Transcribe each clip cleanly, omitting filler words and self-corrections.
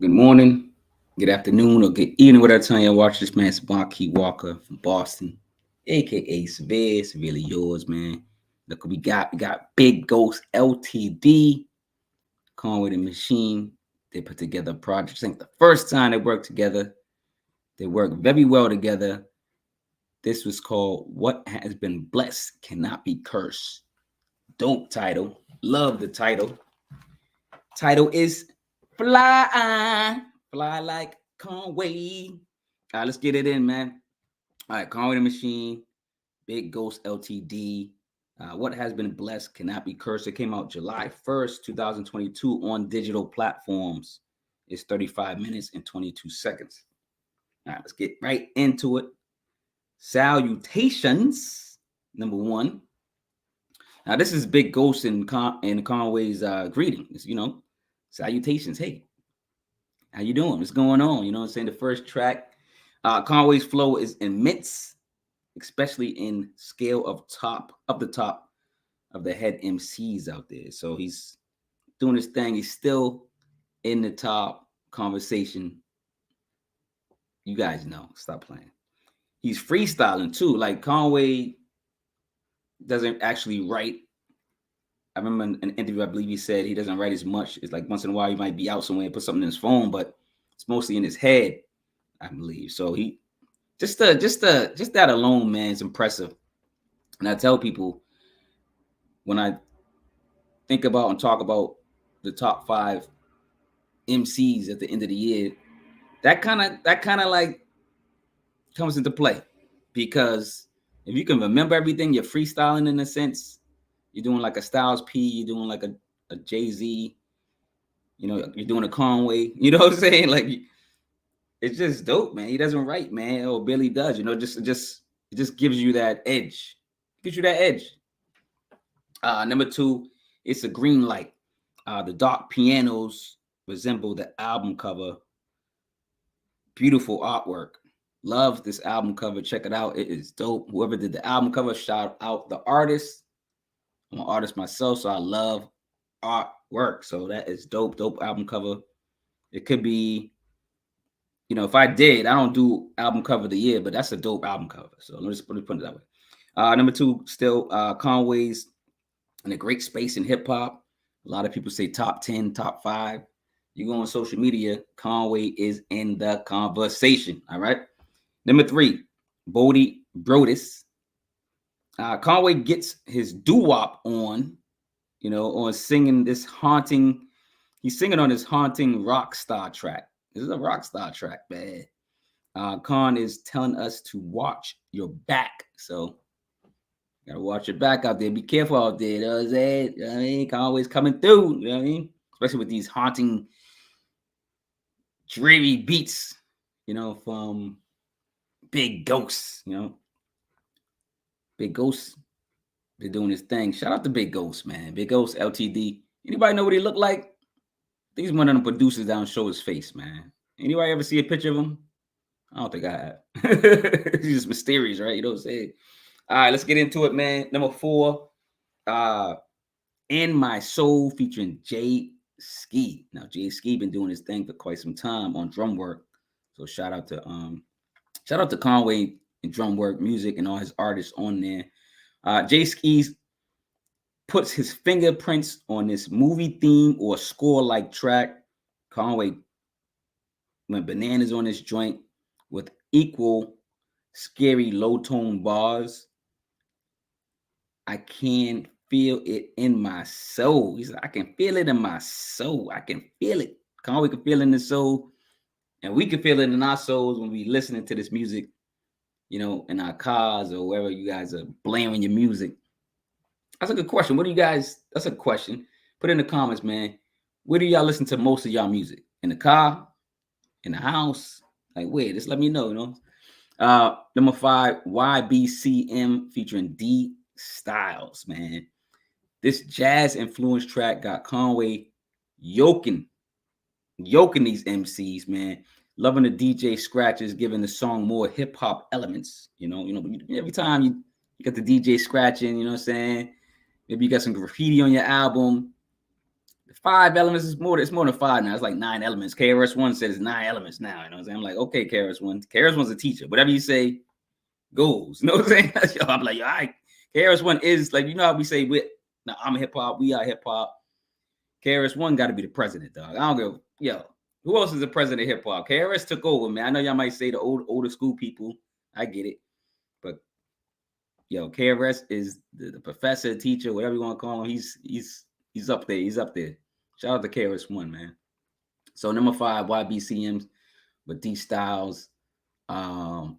good morning, good afternoon, or good evening, whatever time you watch this, man. It's Marquis Walker from Boston, aka Cevere, Severely Yours, man. Look what we got Big Ghost Ltd, Conway the Machine. They put together a project. I think the first time they worked together, they worked very well together. This was called What Has Been Blessed Cannot Be Cursed. Dope title. Love the title. Title is Fly. Fly like Conway. All right, let's get it in, man. All right, Conway the Machine, Big Ghost Ltd. What Has Been Blessed Cannot Be Cursed. It came out July 1st, 2022 on digital platforms. It's 35 minutes and 22 seconds. All right, let's get right into it. Salutations, number one. Now, this is Big Ghost and Conway's greetings, salutations. Hey, how you doing? What's going on? You know what I'm saying? The first track, Conway's flow is immense, especially in scale of the top of the head MCs out there. So he's doing his thing. He's still in the top conversation. You guys know. Stop playing. He's freestyling too. Like Conway doesn't actually write. I remember in an interview, I believe he said he doesn't write as much. It's like once in a while he might be out somewhere and put something in his phone, but it's mostly in his head, I believe. So he just that alone, man, is impressive. And I tell people when I think about and talk about the top five MCs at the end of the year, that kind of like comes into play because if you can remember everything, you're freestyling in a sense. You're doing like a Styles P, you're doing like a Jay-Z, you're doing a Conway. You know what I'm saying? Like it's just dope, man. He doesn't write, man. Or Billy does, it just gives you that edge. Gives you that edge. Number two, it's a green light. The dark pianos resemble the album cover. Beautiful artwork. Love this album cover. Check it out. It is dope. Whoever did the album cover, shout out the artist. I'm an artist myself, so I love artwork. So that is dope. Dope album cover. It could be, if I did, I don't do album cover of the year, but that's a dope album cover. So let me put it that way. Number two, still Conway's in a great space in hip hop. A lot of people say top 10, top five. You go on social media, Conway is in the conversation. All right. Number three, Bodie Broadus. Conway gets his doo-wop on, on singing this haunting. He's singing on this haunting rock star track. This is a rock star track, man. Con is telling us to watch your back. So, gotta watch your back out there. Be careful out there. You know what I'm saying? You know what I mean? Conway's coming through. You know what I mean? Especially with these haunting, dreary beats, from Big Ghost, Big Ghost been doing his thing. Shout out to Big Ghost, man. Big Ghost Ltd. Anybody know what he look like? I think he's one of the producers that don't show his face, man. Anybody ever see a picture of him? I don't think I have. He's just mysterious, right? You know what I'm saying? All right, let's get into it, man. Number four, In My Soul featuring J.C. Now, J.C. been doing his thing for quite some time on drum work. So shout out to Conway and drum work music and all his artists on there. J.C. puts his fingerprints on this movie theme or score like track. Conway went bananas on this joint with equal scary low tone bars. I can feel it in my soul. He said, I can feel it in my soul. I can feel it. Conway can feel it in the soul. And we can feel it in our souls when we listening to this music, in our cars or wherever you guys are blaring your music. That's a good question. That's a question. Put in the comments, man. Where do y'all listen to most of y'all music? In the car? In the house? Like, where? Just let me know, Number five, Y.B.C.M featuring D Styles, man. This jazz influence track got Conway yoking these MCs, man. Loving the DJ scratches, giving the song more hip hop elements. Every time you got the DJ scratching, you know what I'm saying? Maybe you got some graffiti on your album. The 5 elements is more. It's more than 5 now. It's like 9 elements. KRS-One said it's 9 elements now. You know what I'm saying? I'm like, okay, KRS-One. KRS-One's a teacher. Whatever you say goes. You know what I'm saying? Yo, I'm like, yo, all right. KRS-One is like, you know how we say with now I'm hip hop, we are hip hop. KRS-One got to be the president, dog. I don't go, yo. Who else is the president of hip hop? KRS took over, man. I know y'all might say the older school people. I get it, but yo, KRS is the professor, teacher, whatever you want to call him. He's up there. He's up there. Shout out to KRS-One, man. So number 5, Y.B.C.M with D Styles. Your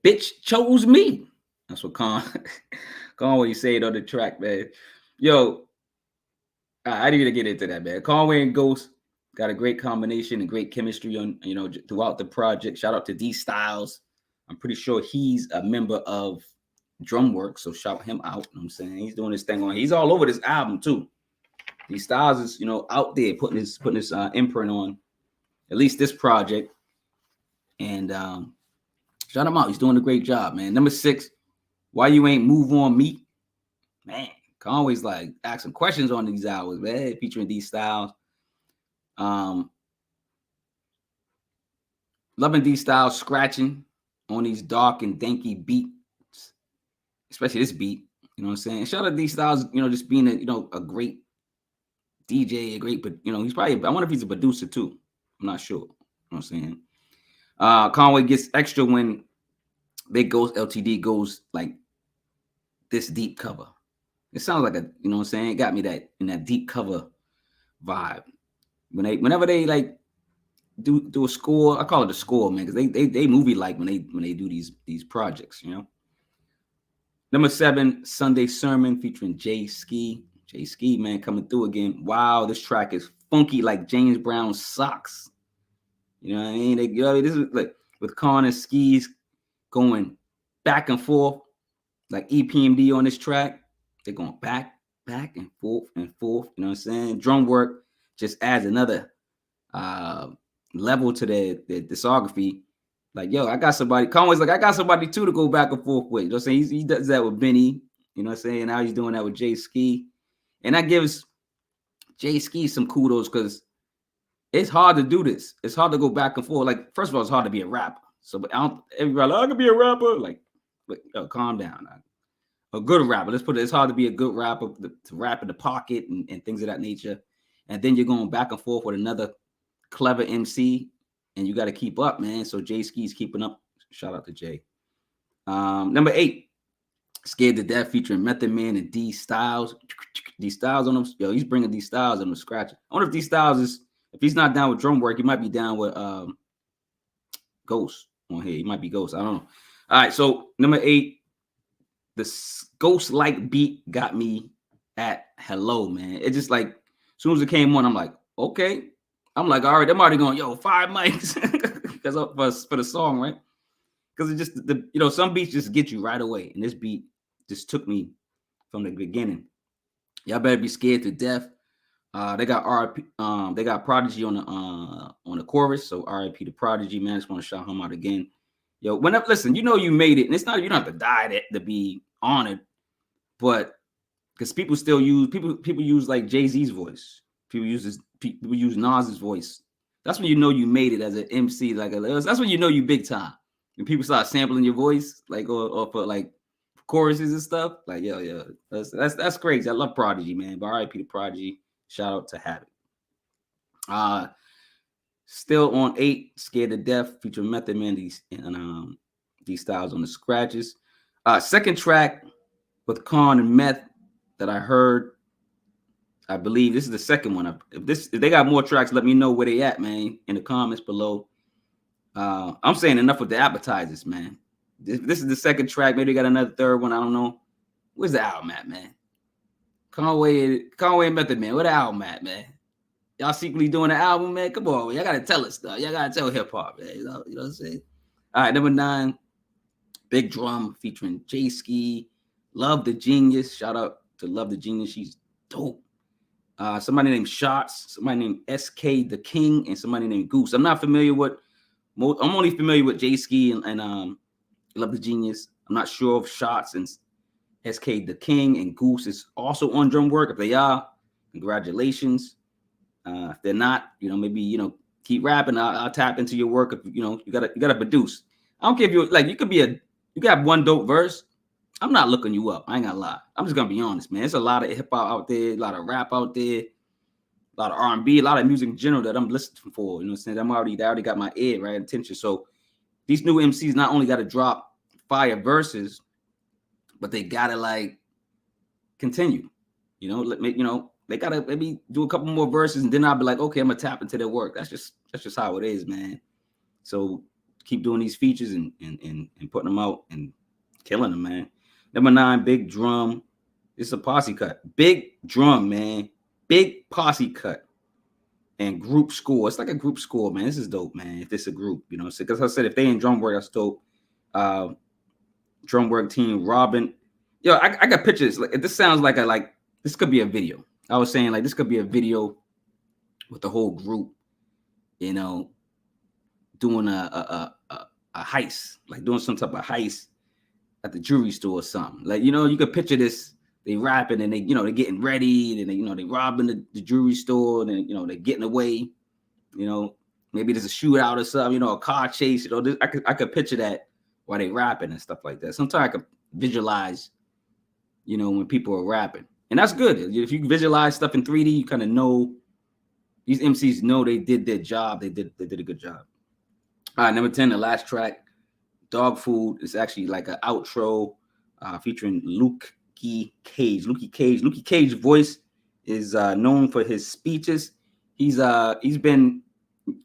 bitch chose me. That's what Conway said on the track, man. Yo, I need to get into that, man. Conway and Ghost got a great combination and great chemistry on, you know, throughout the project. Shout out to D Styles. I'm pretty sure he's a member of Drumwork, so shout him out. You know what I'm saying, he's doing his thing on. He's all over this album too. D Styles is, you know, out there putting his imprint on at least this project, and shout him out. He's doing a great job, man. Number 6, Why You Ain't Move On Me, man. Conway's like asking questions on these hours, man, featuring D Styles. Loving D Styles scratching on these dark and danky beats, especially this beat. You know what I'm saying? Shout out to D Styles, you know, just being a great DJ, but he's probably, I wonder if he's a producer too. I'm not sure. You know what I'm saying? Conway gets extra when Big Ghost Ltd goes like this deep cover. It sounds like a, you know what I'm saying? It got me that in that deep cover vibe. Whenever they like do a score, I call it a score, man, because they movie like when they do these projects, you know. Number 7, Sunday Sermon featuring J.Ski. J.Ski, man, coming through again. Wow, this track is funky like James Brown's socks. You know what I mean? This is like with Con and Skis going back and forth, like EPMD on this track. They're going back and forth and forth. You know what I'm saying? Drum work just adds another level to their discography. Like, yo, I got somebody. Conway's like, I got somebody too to go back and forth with. You know what I'm saying? He does that with Benny. You know what I'm saying? Now he's doing that with J.Ski. And that gives J.Ski some kudos because it's hard to do this. It's hard to go back and forth. Like, first of all, it's hard to be a rapper. So, but everybody like, I can be a rapper. Like, calm down. A good rapper. Let's put it. It's hard to be a good rapper to rap in the pocket and things of that nature. And then you're going back and forth with another clever MC, and you got to keep up, man. So J.Ski's keeping up. Shout out to Jay. Number 8, Scared to Death featuring Method Man and D Styles. D Styles on them. Yo, he's bringing D Styles on the scratch. I wonder if D Styles if he's not down with drum work, he might be down with Ghost on here. He might be Ghost. I don't know. All right, so number 8, the Ghost-like beat got me at hello, man. It just like, as soon as it came on, I'm like, okay. I'm like, all right, I'm already going, yo, 5 mics because for the song, right? Because it just, some beats just get you right away. And this beat just took me from the beginning. Y'all better be scared to death. They got RIP, they got Prodigy on the chorus. So RIP to Prodigy, man. I just want to shout him out again. Yo, listen, you made it, and it's not, you don't have to die to be honored, but because people still use people use like Jay-Z's voice. People use Nas's voice. That's when you made it as an MC. That's when you big time. When people start sampling your voice, like or for like choruses and stuff. Like yo, that's crazy. I love Prodigy, man. But RIP to Prodigy. Shout out to Habit. Still on 8, Scared to Death featuring Method Man and D Styles on the scratches. Second track with Con and Meth that I heard. I believe this is the second one. If they got more tracks, let me know where they at, man, in the comments below. I'm saying enough with the appetizers, man. This is the second track. Maybe they got another third one. I don't know. Where's the album at, man? Conway and Method Man. Where the album at, man? Y'all secretly doing the album, man? Come on, y'all gotta tell us stuff. Y'all gotta tell hip hop, man. You know what I'm saying? All right, number 9, Big Drum featuring J.Ski. Love the Genius. Shout out to Love the Genius. She's dope. Somebody named Shots, somebody named S.K. the King, and somebody named Goose. I'm not familiar with. I'm only familiar with J.Ski and Love the Genius. I'm not sure if Shots and S.K. the King and Goose is also on drum work. If they are, Congratulations. If they're not, maybe, keep rapping. I'll tap into your work. If you gotta produce. I don't care if you could you got one dope verse. I'm not looking you up. I ain't gonna lie. I'm just gonna be honest, man. There's a lot of hip hop out there, a lot of rap out there, a lot of R&B, a lot of music in general that I'm listening for. You know what I'm saying? I already got my ear right attention. So these new MCs not only got to drop fire verses, but they gotta like continue. They gotta maybe do a couple more verses, and then I'll be like, okay, I'm gonna tap into their work. That's just how it is, man. So keep doing these features and putting them out and killing them, man. Number 9, Big Drum. It's a posse cut. Big Drum, man. Big posse cut. And group score. It's like a group score, man. This is dope, man. If it's a group, because I said if they in drum work, that's dope. Drum work team, Robin. Yo, I got pictures. Like this sounds like this could be a video. I was saying like this could be a video with the whole group, doing a heist, like doing some type of heist at the jewelry store or something. Like, you could picture this. They rapping and they're getting ready and they robbing the jewelry store and they're getting away. Maybe there's a shootout or something, a car chase. I could picture that while they rapping and stuff like that. Sometimes I could visualize, when people are rapping. And that's good. If you visualize stuff in 3D, you kind of know these MCs know they did their job. They did a good job. All right, number 10, the last track, Dog Food. Is actually like an outro featuring Lukie Cage. Lukie Cage's voice is known for his speeches. He's been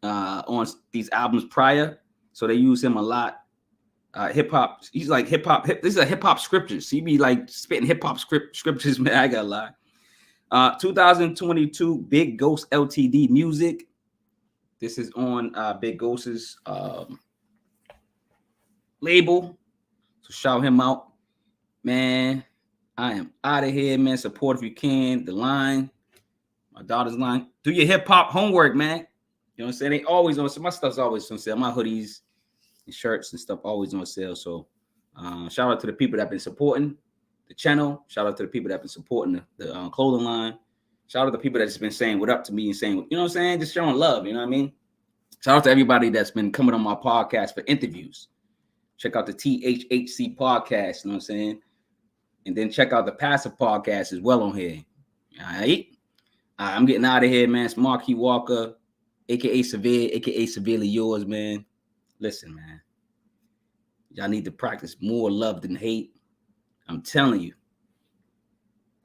on these albums prior, so they use him a lot. Hip hop. He's like hip hop. This is a hip hop scriptures. He be like spitting hip hop scriptures, man. I gotta lie. 2022 Big Ghost Ltd music. This is on Big Ghost's label. So shout him out, man. I am out of here, man. Support if you can. The line, my daughter's line. Do your hip hop homework, man. You know what I'm saying? They always on sale. My stuff's always on sale. My hoodies and shirts and stuff always on sale. So shout out to the people that have been supporting the channel. Shout out to the people that have been supporting the clothing line. Shout out to the people that's been saying what up to me and saying, you know what I'm saying? Just showing love, you know what I mean? Shout out to everybody that's been coming on my podcast for interviews. Check out the THHC podcast, you know what I'm saying? And then check out the Passive podcast as well on here. All right? I'm getting out of here, man. It's Marquis Walker, a.k.a. Cevere, a.k.a. Cincerely Yours, man. Listen, man. Y'all need to practice more love than hate. I'm telling you.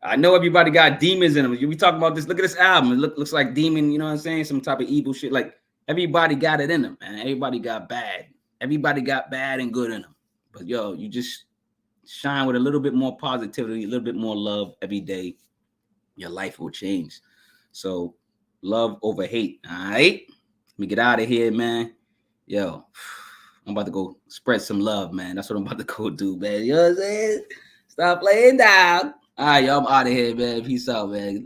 I know everybody got demons in them. We talking about this. Look at this album. It looks like demon, you know what I'm saying? Some type of evil shit. Like, everybody got it in them, man. Everybody got bad. Everybody got bad and good in them. But, yo, you just shine with a little bit more positivity, a little bit more love every day. Your life will change. So, love over hate, all right? Let me get out of here, man. Yo, I'm about to go spread some love, man. That's what I'm about to go do, man. You know what I'm saying? Stop laying down. All right, y'all, I'm out of here, man. Peace out, man.